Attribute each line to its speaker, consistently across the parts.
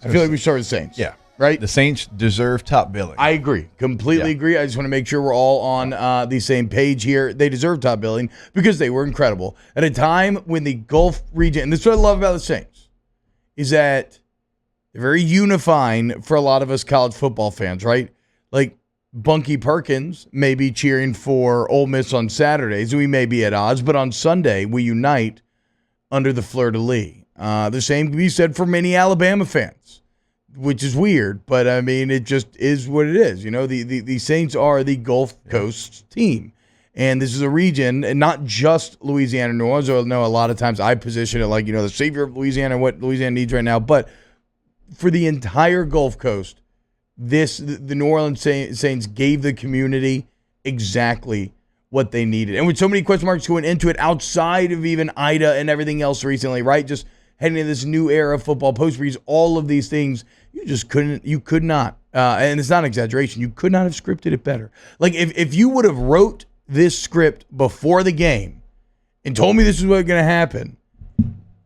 Speaker 1: I feel like we start with the Saints.
Speaker 2: Yeah.
Speaker 1: Right?
Speaker 2: The Saints deserve top billing.
Speaker 1: I agree. Completely agree. I just want to make sure we're all on the same page here. They deserve top billing because they were incredible. At a time when the Gulf region, and this is what I love about the Saints, is that they're very unifying for a lot of us college football fans, right? Like Bunky Perkins may be cheering for Ole Miss on Saturdays, and we may be at odds, but on Sunday we unite under the fleur-de-lis. The same can be said for many Alabama fans, which is weird, but I mean, it just is what it is. You know, the Saints are the Gulf Coast team, and this is a region, and not just Louisiana and New Orleans. I know a lot of times I position it like, you know, the savior of Louisiana, what Louisiana needs right now, but for the entire Gulf Coast, the New Orleans Saints gave the community exactly what they needed. And with so many question marks going into it outside of even Ida and everything else recently, right? Just heading into this new era of football, post-breeze, all of these things, you could not, and it's not an exaggeration, you could not have scripted it better. Like, if you would have wrote this script before the game and told me this is what's going to happen,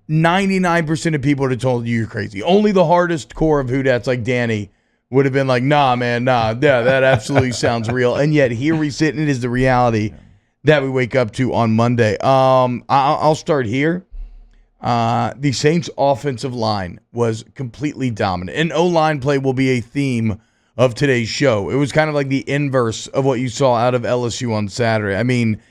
Speaker 1: 99% of people would have told you you're crazy. Only the hardest core of Whodats like Danny would have been like, nah, man, nah, yeah, that absolutely sounds real. And yet here we sit, and it is the reality that we wake up to on Monday. I'll start here. The Saints' offensive line was completely dominant. And O-line play will be a theme of today's show. It was kind of like the inverse of what you saw out of LSU on Saturday. I mean,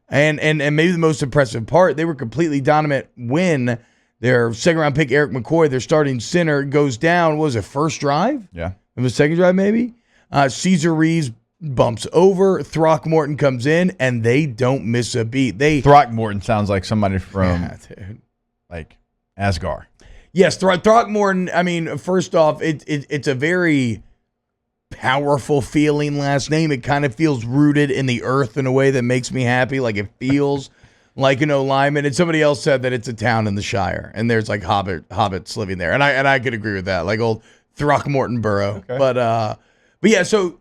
Speaker 1: and maybe the most impressive part, they were completely dominant when their second-round pick, Eric McCoy, their starting center, goes down. What was it, first drive?
Speaker 2: Yeah.
Speaker 1: It was second drive, maybe? Cesar Reeves bumps over. Throckmorton comes in, and they don't miss a beat.
Speaker 2: Throckmorton sounds like somebody from, like, Asgard.
Speaker 1: Yes, Throckmorton, I mean, first off, it's a very powerful feeling last name. It kind of feels rooted in the earth in a way that makes me happy. Like, it feels like an O-lineman. And somebody else said that it's a town in the Shire, and there's, like, hobbits living there. And I could agree with that, like old Throckmorton Borough. Okay. But yeah, so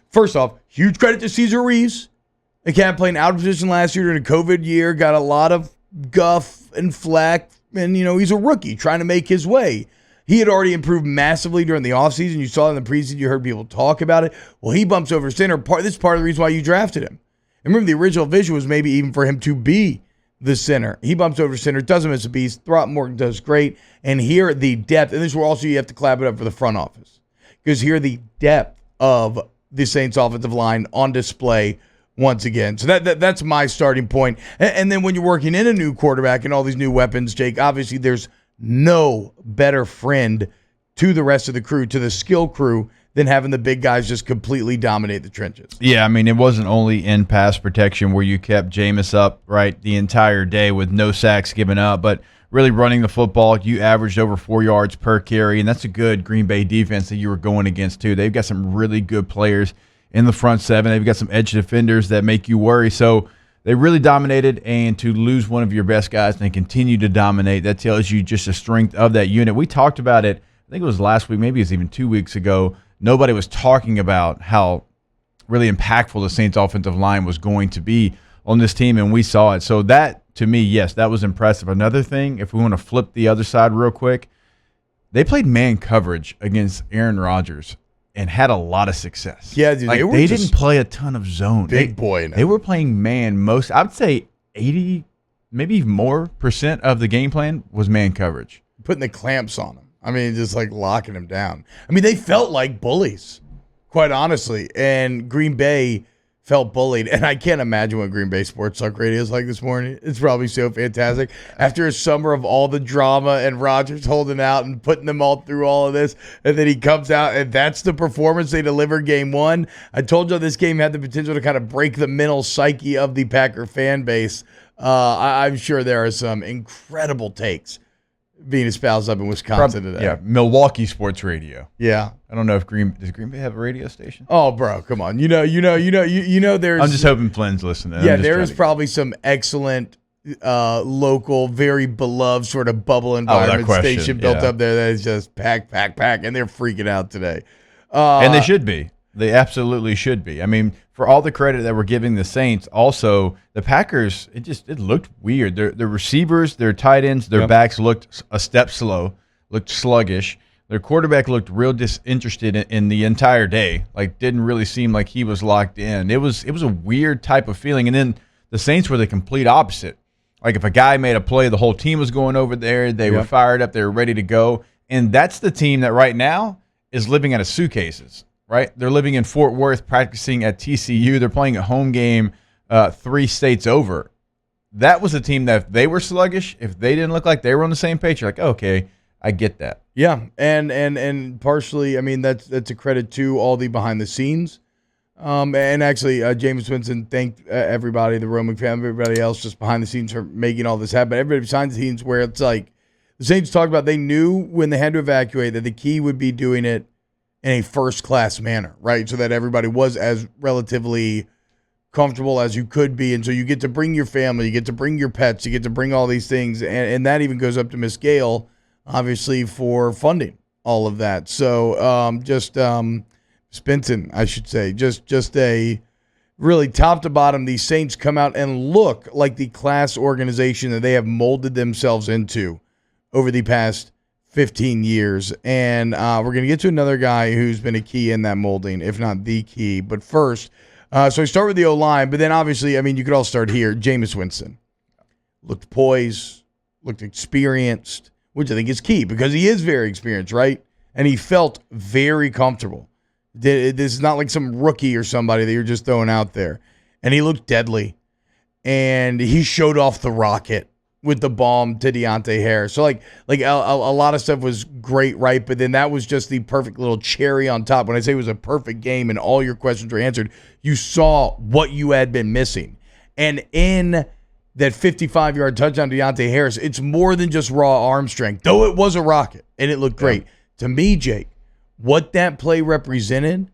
Speaker 1: first off, huge credit to Cesar Reeves. The cat playing out of position last year during a COVID year, got a lot of guff and flack, and, you know, he's a rookie trying to make his way. He had already improved massively during the offseason. You saw it in the preseason. You heard people talk about it. Well, he bumps over center. This is part of the reason why you drafted him. And remember, the original vision was maybe even for him to be the center. He bumps over center, doesn't miss a beat. Throckmorton does great. And here, the depth, and this is where also you have to clap it up for the front office, because here the depth of the Saints offensive line on display once again. So that's my starting point. And then when you're working in a new quarterback and all these new weapons, Jake, obviously there's no better friend to the rest of the crew, to the skill crew, than having the big guys just completely dominate the trenches.
Speaker 2: Yeah, I mean, it wasn't only in pass protection where you kept Jameis up, right, the entire day with no sacks given up, but really running the football, you averaged over 4 yards per carry, and that's a good Green Bay defense that you were going against, too. They've got some really good players in the front seven. They've got some edge defenders that make you worry. So they really dominated, and to lose one of your best guys and continue to dominate, that tells you just the strength of that unit. We talked about it, I think it was last week, maybe it was even 2 weeks ago. Nobody was talking about how really impactful the Saints offensive line was going to be on this team, and we saw it. So that, to me, yes, that was impressive. Another thing, if we want to flip the other side real quick, they played man coverage against Aaron Rodgers and had a lot of success.
Speaker 1: Yeah, dude,
Speaker 2: like, they didn't play a ton of zone.
Speaker 1: Big boy.
Speaker 2: They were playing man most. I would say 80, maybe more % of the game plan was man coverage.
Speaker 1: Putting the clamps on him. I mean, just like locking him down. I mean, they felt like bullies, quite honestly. And Green Bay felt bullied. And I can't imagine what Green Bay Sports Talk Radio is like this morning. It's probably so fantastic. After a summer of all the drama and Rodgers holding out and putting them all through all of this, and then he comes out, and that's the performance they delivered game one. I told you this game had the potential to kind of break the mental psyche of the Packer fan base. I'm sure there are some incredible takes being espoused up in Wisconsin today.
Speaker 2: Yeah, Milwaukee Sports Radio.
Speaker 1: Yeah.
Speaker 2: I don't know if does Green Bay have a radio station?
Speaker 1: Oh, bro, come on. You know there's
Speaker 2: I'm just hoping Flynn's listening.
Speaker 1: Yeah, there is probably some excellent local, very beloved sort of bubble environment station built up there that is just pack, and they're freaking out today.
Speaker 2: And they should be. They absolutely should be. I mean, for all the credit that we're giving the Saints, also the Packers, it looked weird. Their receivers, their tight ends, their backs looked a step slow, looked sluggish. Their quarterback looked real disinterested in the entire day. Like, didn't really seem like he was locked in. It was a weird type of feeling. And then the Saints were the complete opposite. Like, if a guy made a play, the whole team was going over there. They were fired up. They were ready to go. And that's the team that right now is living out of suitcases, right? They're living in Fort Worth, practicing at TCU. They're playing a home game 3 states over. That was a team that if they were sluggish, if they didn't look like they were on the same page, you're like, oh, okay, I get that.
Speaker 1: Yeah, and partially, I mean, that's a credit to all the behind the scenes. And actually, Jameis Winston thanked everybody, the Roman family, everybody else just behind the scenes for making all this happen. Everybody behind the scenes where it's like the Saints talked about, they knew when they had to evacuate that the key would be doing it in a first-class manner, right? So that everybody was as relatively comfortable as you could be. And so you get to bring your family, you get to bring your pets, you get to bring all these things. And that even goes up to Miss Gale, obviously, for funding all of that. So Spenton, I should say, just a really top to bottom, these Saints come out and look like the class organization that they have molded themselves into over the past 15 years. And we're going to get to another guy who's been a key in that molding, if not the key. But first, so I start with the O-line, but then obviously, I mean, you could all start here. Jameis Winston looked poised, looked experienced, which I think is key because he is very experienced, right? And he felt very comfortable. This is not like some rookie or somebody that you're just throwing out there. And he looked deadly. And he showed off the rocket with the bomb to Deontay Harris. So, like a lot of stuff was great, right? But then that was just the perfect little cherry on top. When I say it was a perfect game and all your questions were answered, you saw what you had been missing. And in that 55-yard touchdown to Deontay Harris, it's more than just raw arm strength, though it was a rocket, and it looked great. To me, Jake, what that play represented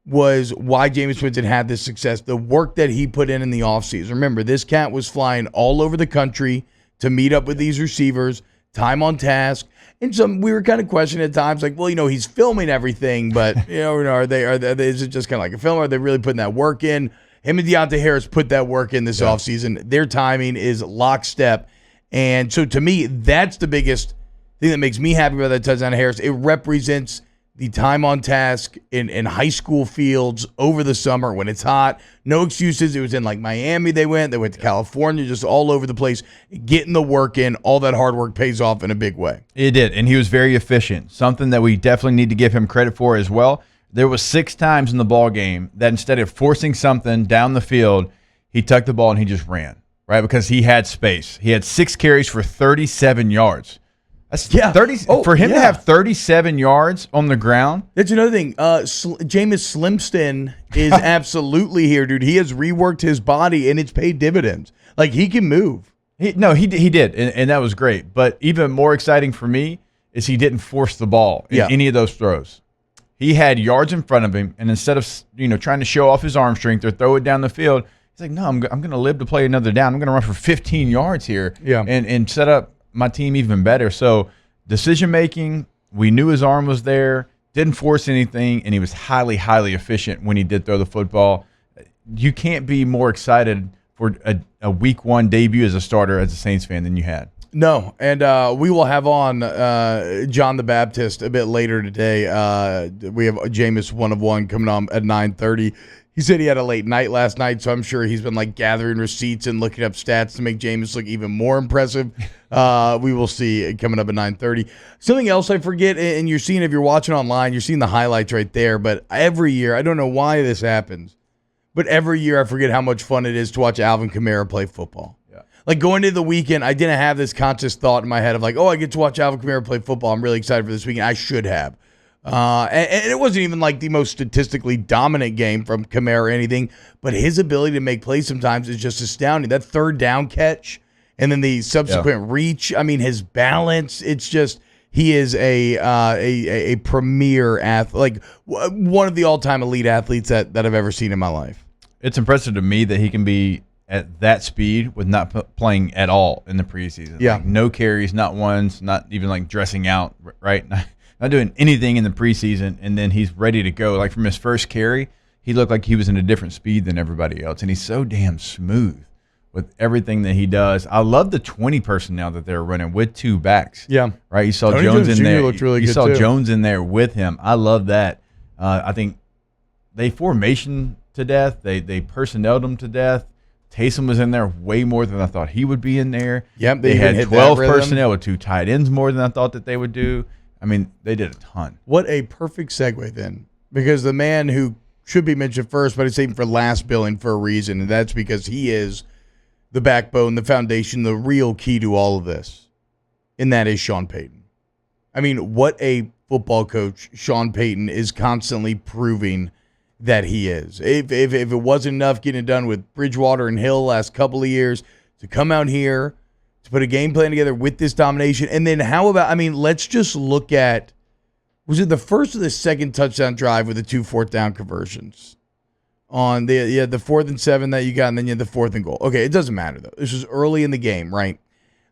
Speaker 1: was why Jameis Winston had this success, the work that he put in the offseason. Remember, this cat was flying all over the country to meet up with these receivers, time on task. And we were kind of questioning at times, like, well, he's filming everything, but, are they, is it just kind of like a film? Are they really putting that work in? Him and Deontay Harris put that work in this offseason. Their timing is lockstep. And so to me, that's the biggest thing that makes me happy about that touchdown to Harris. It represents the time on task in high school fields over the summer when it's hot. No excuses. It was in like Miami they went to California, just all over the place, getting the work in. All that hard work pays off in a big way.
Speaker 2: It did, and he was very efficient, something that we definitely need to give him credit for as well. There was 6 times in the ball game that instead of forcing something down the field, he tucked the ball and he just ran, right? Because he had space. He had 6 carries for 37 yards. That's 30 for him to have 37 yards on the ground.
Speaker 1: That's another thing. Jameis Slimston is absolutely here, dude. He has reworked his body, and it's paid dividends. Like, he can move.
Speaker 2: He did, and that was great. But even more exciting for me is he didn't force the ball in any of those throws. He had yards in front of him, and instead of trying to show off his arm strength or throw it down the field, he's like, no, I'm going to live to play another down. I'm going to run for 15 yards here and set up my team even better. So decision making, we knew his arm was there, didn't force anything, and he was highly, highly efficient when he did throw the football. You can't be more excited for a week 1 debut as a starter as a Saints fan than you had.
Speaker 1: No, and we will have on John the Baptist a bit later today. We have Jameis 1 of 1 coming on at 9:30. He said he had a late night last night, so I'm sure he's been like gathering receipts and looking up stats to make Jameis look even more impressive. We will see it coming up at 9:30. Something else I forget, and you're seeing if you're watching online, you're seeing the highlights right there. But every year, I don't know why this happens, but every year I forget how much fun it is to watch Alvin Kamara play football. Yeah. Like going into the weekend, I didn't have this conscious thought in my head of like, oh, I get to watch Alvin Kamara play football. I'm really excited for this weekend. I should have. And it wasn't even like the most statistically dominant game from Kamara or anything, but his ability to make plays sometimes is just astounding. That third down catch and then the subsequent reach, I mean, his balance, it's just, he is a premier athlete, like one of the all-time elite athletes that I've ever seen in my life.
Speaker 2: It's impressive to me that he can be at that speed with not playing at all in the preseason.
Speaker 1: Yeah.
Speaker 2: Like no carries, not once, not even like dressing out, right? Not doing anything in the preseason, and then he's ready to go. Like from his first carry, he looked like he was in a different speed than everybody else, and he's so damn smooth with everything that he does. I love the 20 personnel that they're running with 2 backs.
Speaker 1: Yeah.
Speaker 2: Right? You saw
Speaker 1: Tony
Speaker 2: Jones in
Speaker 1: Jr.
Speaker 2: there.
Speaker 1: looked really
Speaker 2: you
Speaker 1: good,
Speaker 2: saw
Speaker 1: too.
Speaker 2: Jones in there with him. I love that. I think they formation to death. They personneled him to death. Taysom was in there way more than I thought he would be in there.
Speaker 1: Yep,
Speaker 2: they
Speaker 1: even
Speaker 2: had
Speaker 1: hit
Speaker 2: 12
Speaker 1: that rhythm.
Speaker 2: personnel with 2 tight ends more than I thought that they would do. I mean, they did a ton.
Speaker 1: What a perfect segue then, because the man who should be mentioned first, but it's saving for last billing for a reason, and that's because he is the backbone, the foundation, the real key to all of this, and that is Sean Payton. I mean, what a football coach Sean Payton is constantly proving that he is. If it wasn't enough getting it done with Bridgewater and Hill last couple of years, to come out here, to put a game plan together with this domination, and then how about, I mean, let's just look at, was it the first or the second touchdown drive with the 2 4th-down conversions? On the 4th and 7 that you got, and then you had the 4th and goal. Okay, it doesn't matter, though. This was early in the game, right?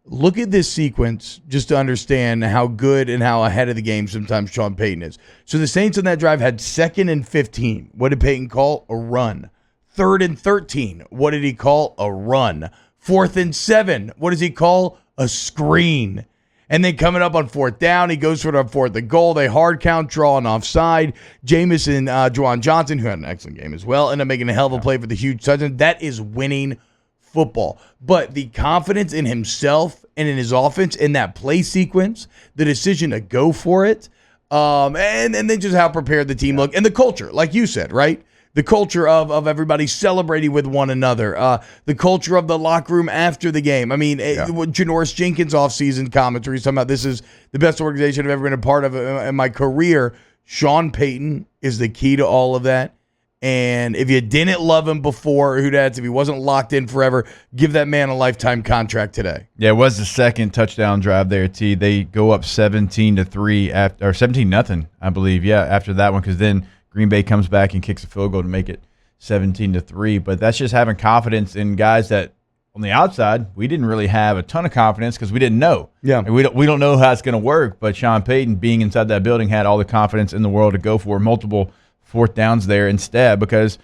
Speaker 1: Look at this sequence just to understand how good and how ahead of the game sometimes Sean Payton is. So the Saints on that drive had 2nd and 15. What did Payton call? A run. 3rd and 13. What did he call? A run. 4th and 7. What does he call? A screen. And then coming up on 4th down, he goes for it on 4th and goal. They hard count, draw an offside. Jameis and Juwan Johnson, who had an excellent game as well, end up making a hell of a play for the huge touchdown. That is winning football. But the confidence in himself and in his offense, in that play sequence, the decision to go for it, and then just how prepared the team looked. And the culture, like you said, right? The culture of everybody celebrating with one another. The culture of the locker room after the game. I mean, Janoris Jenkins' offseason commentary is talking about this is the best organization I've ever been a part of in my career. Sean Payton is the key to all of that. And if you didn't love him before, who that's if he wasn't locked in forever, give that man a lifetime contract today.
Speaker 2: Yeah, it was the second touchdown drive there, T. They go up 17-3 after, or 17-0, I believe. Yeah, after that one, because then Green Bay comes back and kicks a field goal to make it 17-3. But that's just having confidence in guys that on the outside we didn't really have a ton of confidence because we didn't know.
Speaker 1: Yeah,
Speaker 2: and we don't know how it's going to work. But Sean Payton, being inside that building, had all the confidence in the world to go for multiple 4th downs there instead, because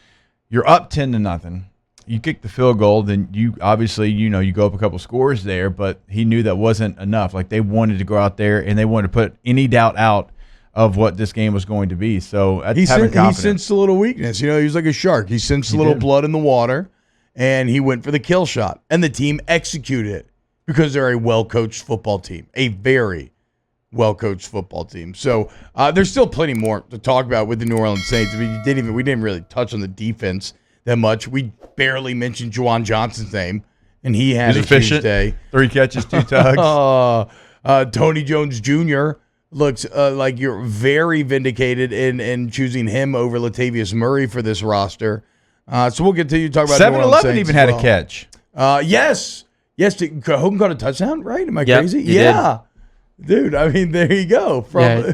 Speaker 2: you're up 10-0. You kick the field goal, then you obviously you go up a couple scores there. But he knew that wasn't enough. Like, they wanted to go out there and they wanted to put any doubt out of what this game was going to be. So he
Speaker 1: sensed a little weakness. He was like a shark. He sensed a little blood in the water, and he went for the kill shot. And the team executed it because they're a well-coached football team, a very well-coached football team. So there's still plenty more to talk about with the New Orleans Saints. I mean, we didn't really touch on the defense that much. We barely mentioned Juwan Johnson's name, and he had a huge day.
Speaker 2: 3 catches, 2 tugs.
Speaker 1: Tony Jones Jr. looks like you're very vindicated in choosing him over Latavius Murray for this roster. So we'll continue to talk about
Speaker 2: 7-11 even had a catch.
Speaker 1: Yes. Hogan caught a touchdown, right? Am I crazy?
Speaker 3: Yeah.
Speaker 1: Dude, I mean, there you go.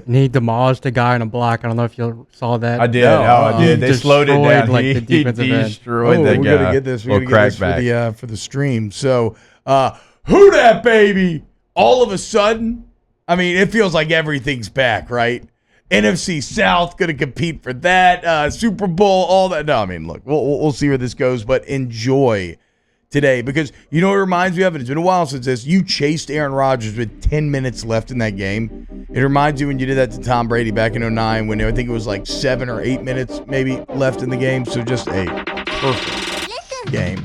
Speaker 3: He demolished a guy in a block. I don't know if you saw that.
Speaker 2: I did. I did. They slowed it down.
Speaker 3: Like, the defensive end.
Speaker 2: Destroyed that guy.
Speaker 1: We're going to get this. We're going to get this for the stream. So, who dat, baby? All of a sudden, I mean, it feels like everything's back, right? NFC South going to compete for that. Super Bowl, all that. No, I mean, look, we'll see where this goes, but enjoy today, because you know what it reminds me of? It's been a while since this. You chased Aaron Rodgers with 10 minutes left in that game. It reminds you when you did that to Tom Brady back in 2009 when I think it was like 7 or 8 minutes maybe left in the game. So just a perfect game.